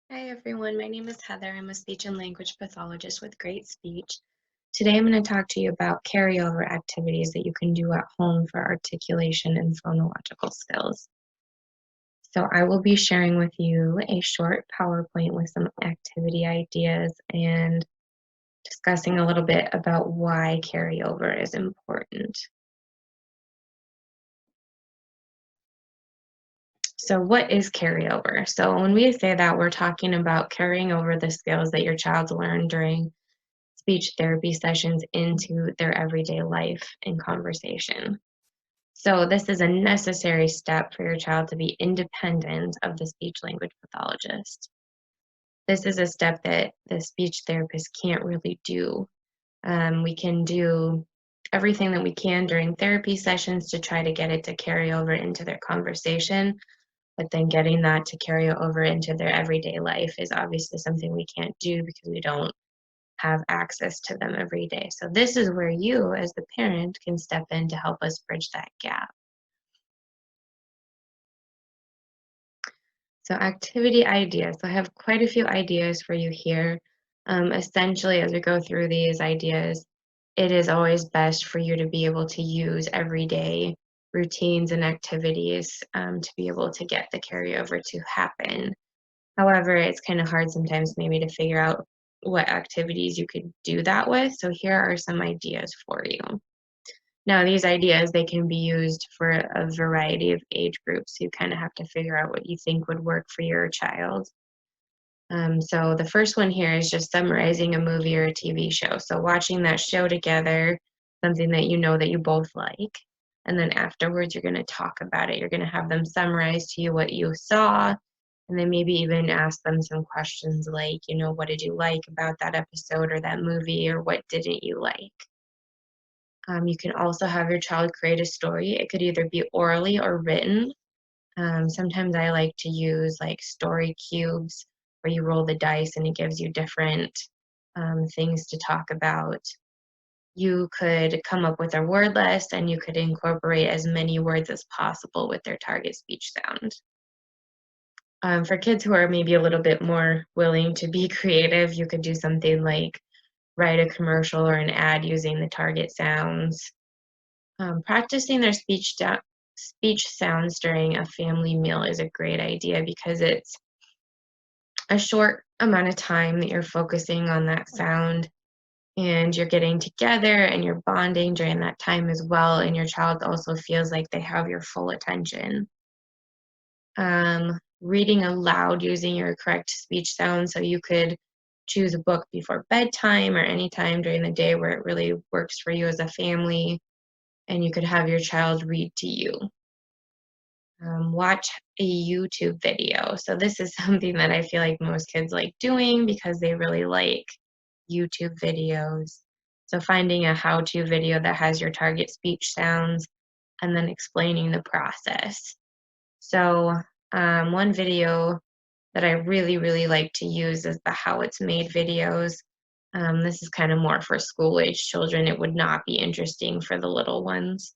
Hi everyone, my name is Heather. I'm a speech and language pathologist with Great Speech. Today I'm going to talk to you about carryover activities that you can do at home for articulation and phonological skills. So I will be sharing with you a short PowerPoint with some activity ideas and discussing a little bit about why carryover is important. So what is carryover? So when we say that, we're talking about carrying over the skills that your child learned during speech therapy sessions into their everyday life and conversation. So, this is a necessary step for your child to be independent of the speech language pathologist. This is a step that the speech therapist can't really do. We can do everything that we can during therapy sessions to try to get it to carry over into their conversation, but then getting that to carry over into their everyday life is obviously something we can't do because we don't have access to them every day. So this is where you, as the parent, can step in to help us bridge that gap. So activity ideas. I have quite a few ideas for you here. Essentially, as we go through these ideas, it is always best for you to be able to use everyday routines and activities to be able to get the carryover to happen. However, it's kind of hard sometimes maybe to figure out what activities you could do that with. So here are some ideas for you. Now, these ideas, they can be used for a variety of age groups. You kind of have to figure out what you think would work for your child. So the first one here is just summarizing a movie or a TV show. So watching that show together, something that you know that you both like. And then afterwards, you're going to talk about it. You're going to have them summarize to you what you saw, and then maybe even ask them some questions like, what did you like about that episode or that movie, or what didn't you like? You can also have your child create a story. It could either be orally or written. Sometimes I like to use like story cubes where you roll the dice and it gives you different things to talk about. You could come up with a word list and you could incorporate as many words as possible with their target speech sound. For kids who are maybe a little bit more willing to be creative, you could do something like write a commercial or an ad using the target sounds. Practicing their speech sounds during a family meal is a great idea because it's a short amount of time that you're focusing on that sound, and you're getting together and you're bonding during that time as well, and your child also feels like they have your full attention. Reading aloud using your correct speech sound, so you could choose a book before bedtime or any time during the day where it really works for you as a family, and you could have your child read to you. Watch a YouTube video. So this is something that I feel like most kids like doing because they really like YouTube videos. So finding a how-to video that has your target speech sounds and then explaining the process. So one video that I really, really like to use is the how it's made videos. This is kind of more for school age children. It would not be interesting for the little ones,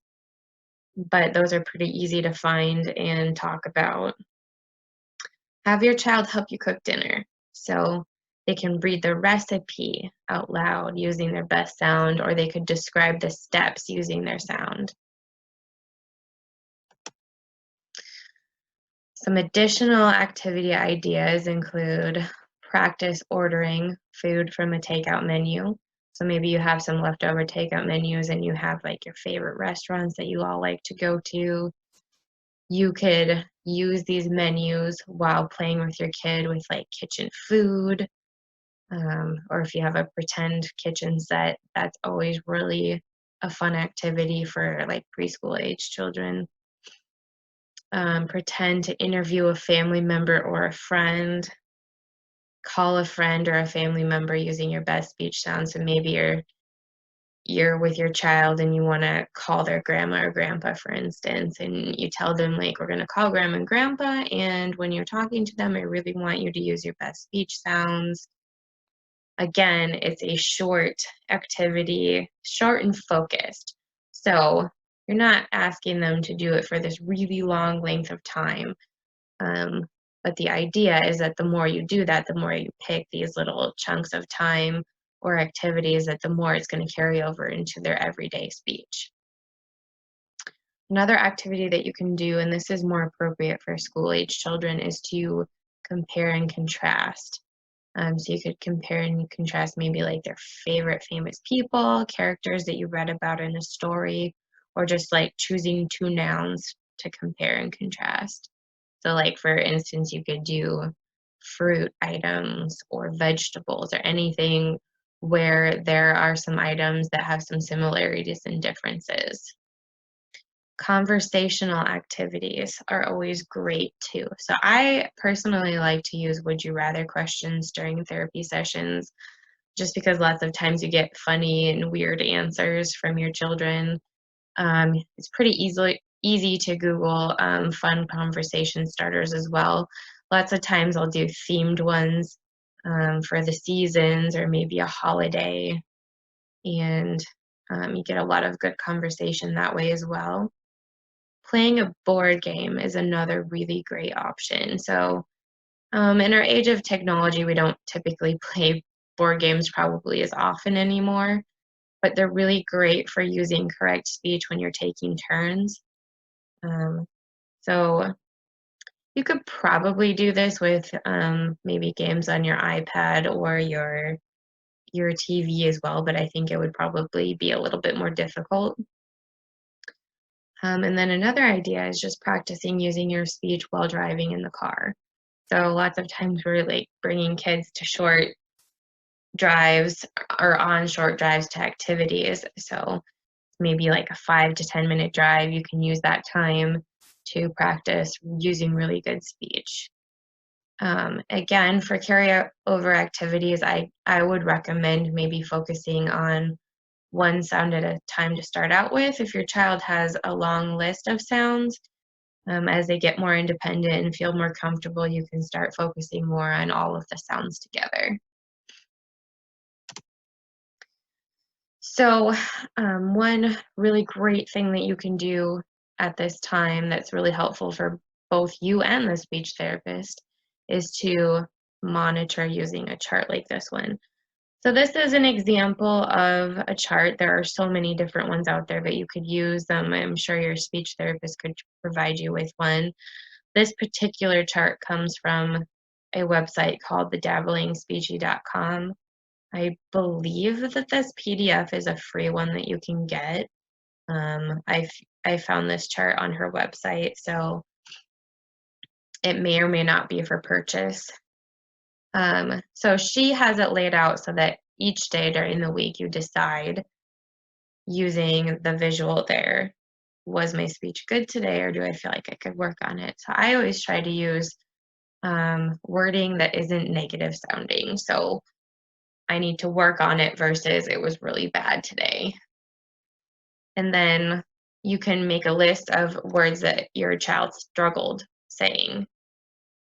but those are pretty easy to find and talk about. Have your child help you cook dinner. So they can read the recipe out loud using their best sound, or they could describe the steps using their sound. Some additional activity ideas include practice ordering food from a takeout menu. So maybe you have some leftover takeout menus and you have like your favorite restaurants that you all like to go to. You could use these menus while playing with your kid with like kitchen food, or if you have a pretend kitchen set, that's always really a fun activity for like preschool age children. Pretend to interview a family member or a friend. Call a friend or a family member using your best speech sounds. So maybe you're with your child and you want to call their grandma or grandpa, for instance, and you tell them like, we're going to call grandma and grandpa, and when you're talking to them, I really want you to use your best speech sounds. Again, it's a short activity, short and focused. So you're not asking them to do it for this really long length of time. But the idea is that the more you do that, the more you pick these little chunks of time or activities, that the more it's going to carry over into their everyday speech. Another activity that you can do, and this is more appropriate for school-age children, is to compare and contrast. So you could compare and contrast maybe like their favorite famous people, characters that you read about in a story, or just like choosing two nouns to compare and contrast. So like for instance, you could do fruit items or vegetables or anything where there are some items that have some similarities and differences. Conversational activities are always great too. So I personally like to use would you rather questions during therapy sessions just because lots of times you get funny and weird answers from your children. It's pretty easy to Google fun conversation starters as well. Lots of times I'll do themed ones for the seasons or maybe a holiday, and you get a lot of good conversation that way as well. Playing a board game is another really great option. So, in our age of technology, we don't typically play board games probably as often anymore, but they're really great for using correct speech when you're taking turns. Um, so you could probably do this with maybe games on your iPad or your TV as well, but I think it would probably be a little bit more difficult. And then another idea is just practicing using your speech while driving in the car. So lots of times we're like bringing kids to short drives or on short drives to activities. So maybe like a 5 to 10 minute drive, you can use that time to practice using really good speech. Again, for carryover activities, I would recommend maybe focusing on one sound at a time to start out with. If your child has a long list of sounds, as they get more independent and feel more comfortable, you can start focusing more on all of the sounds together. So, one really great thing that you can do at this time that's really helpful for both you and the speech therapist is to monitor using a chart like this one. So this is an example of a chart. There are so many different ones out there that you could use. I'm sure your speech therapist could provide you with one. This particular chart comes from a website called thedabblingspeechy.com. I believe that this PDF is a free one that you can get. I found this chart on her website, so it may or may not be for purchase. So she has it laid out so that each day during the week you decide using the visual there, was my speech good today or do I feel like I could work on it? So I always try to use wording that isn't negative sounding. So I need to work on it versus it was really bad today. And then you can make a list of words that your child struggled saying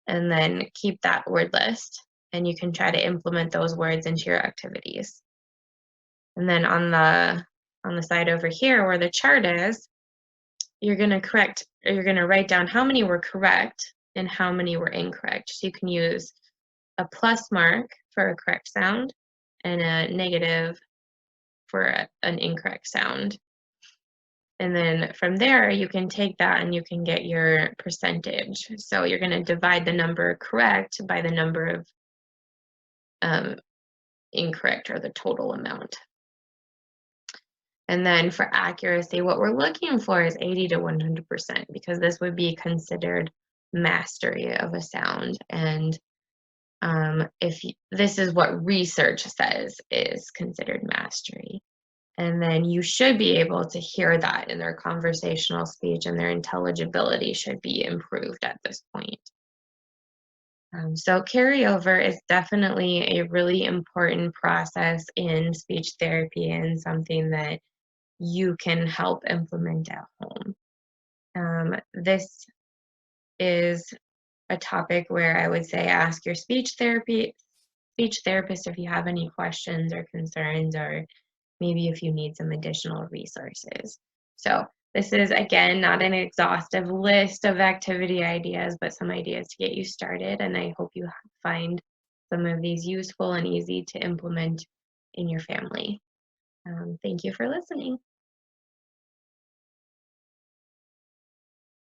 and then keep that word list and you can try to implement those words into your activities. And then on the side over here where the chart is, you're going to write down how many were correct and how many were incorrect. So you can use a plus mark for a correct sound and a negative for an incorrect sound. And then from there, you can take that and you can get your percentage. So you're going to divide the number correct by the number of incorrect or the total amount. And then for accuracy, what we're looking for is 80 to 100% because this would be considered mastery of a sound. And this is what research says is considered mastery. And then you should be able to hear that in their conversational speech and their intelligibility should be improved at this point. So carryover is definitely a really important process in speech therapy and something that you can help implement at home. This is a topic where I would say ask your speech therapist if you have any questions or concerns or maybe if you need some additional resources. So This is, again, not an exhaustive list of activity ideas, but some ideas to get you started, and I hope you find some of these useful and easy to implement in your family. Thank you for listening.